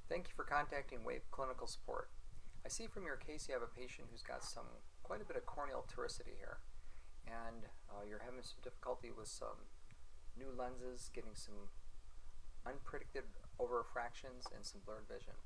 Thank you for contacting Wave Clinical Support. I see from your case you have a patient who's got quite a bit of corneal toricity here, and you're having some difficulty with some new lenses, getting some unpredicted overrefractions and some blurred vision.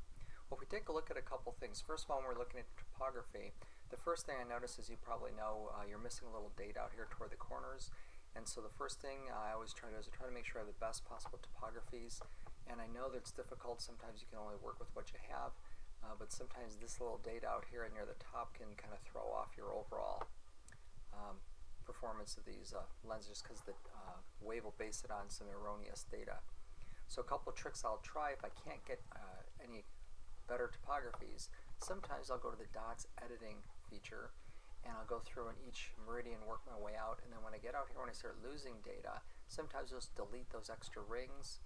Well, if we take a look at a couple things, first of all, when we're looking at topography, the first thing I notice, as you probably know, you're missing a little date out here toward the corners. And so the first thing I always try to do is I try to make sure I have the best possible topographies. And I know that it's difficult. Sometimes you can only work with what you have, but sometimes this little date out here near the top can kind of throw off your overall performance of these lenses, just because the Wave will base it on some erroneous data. So a couple of tricks I'll try if I can't get any better topographies. Sometimes I'll go to the dots editing feature, and I'll go through in each meridian, work my way out, and then when I get out here, when I start losing data, sometimes I'll just delete those extra rings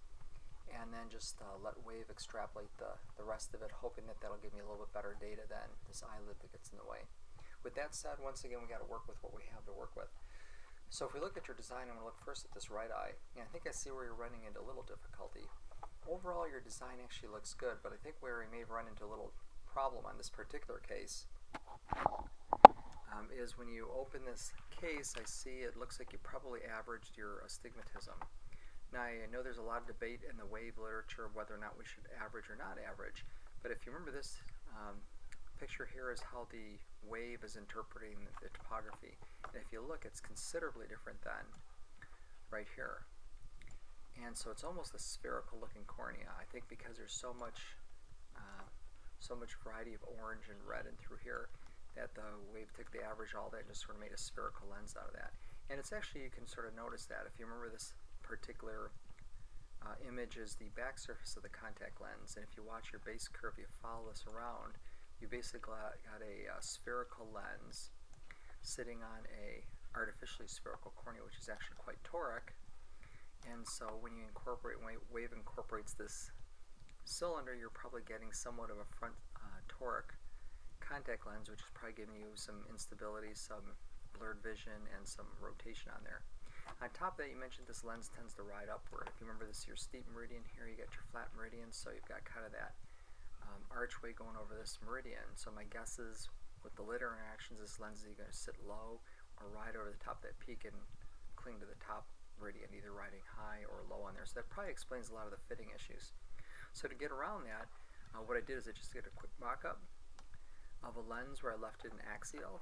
and then just let Wave extrapolate the rest of it, hoping that that'll give me a little bit better data than this eyelid that gets in the way. With that said, once again, we got to work with what we have to work with. So if we look at your design, I'm going to look first at this right eye. And I think I see where you're running into a little difficulty. Overall, your design actually looks good, but I think where we may run into a little problem on this particular case is when you open this case, I see it looks like you probably averaged your astigmatism. Now, I know there's a lot of debate in the Wave literature of whether or not we should average or not average, but if you remember, this picture here is how the Wave is interpreting the topography. And if you look, it's considerably different than right here. And so it's almost a spherical looking cornea. I think because there's so much variety of orange and red in through here, that the Wave took the average, all that, and just sort of made a spherical lens out of that. And it's actually, you can sort of notice that. If you remember, this particular image is the back surface of the contact lens. And if you watch your base curve, you follow this around, you basically got a spherical lens sitting on a artificially spherical cornea, which is actually quite toric. And so when you incorporate, when Wave incorporates this cylinder, you're probably getting somewhat of a front toric contact lens, which is probably giving you some instability, some blurred vision, and some rotation on there. On top of that, you mentioned this lens tends to ride upward. If you remember, this is your steep meridian here, you got your flat meridian, so you've got kind of that archway going over this meridian. So my guess is, with the lid interactions, this lens is either going to sit low or ride over the top of that peak and cling to the top meridian, either riding high or low on there. So that probably explains a lot of the fitting issues. So to get around that, what I did is I just did a quick mock-up of a lens where I left it in axial,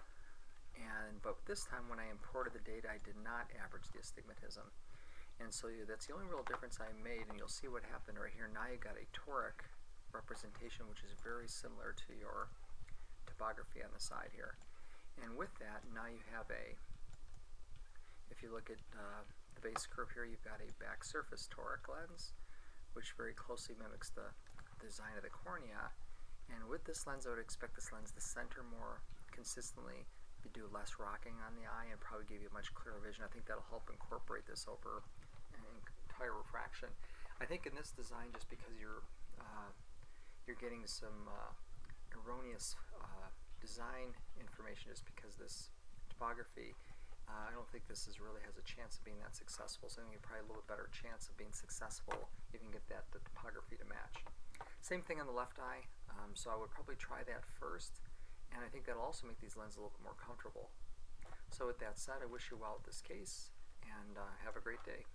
but this time when I imported the data, I did not average the astigmatism. And so that's the only real difference I made, and you'll see what happened right here. Now you've got a toric representation, which is very similar to your topography on the side here. And with that, now you have if you look at the base curve here, you've got a back surface toric lens, which very closely mimics the design of the cornea. And with this lens, I would expect this lens to center more consistently, do less rocking on the eye, and probably give you much clearer vision. I think that'll help incorporate this over an entire refraction. I think in this design, just because you're getting some erroneous design information, just because this topography, I don't think this really has a chance of being that successful. So I think you probably a little bit better chance of being successful if you can get the topography to match. Same thing on the left eye. So I would probably try that first, and I think that'll also make these lenses a little bit more comfortable. So with that said, I wish you well with this case, and have a great day.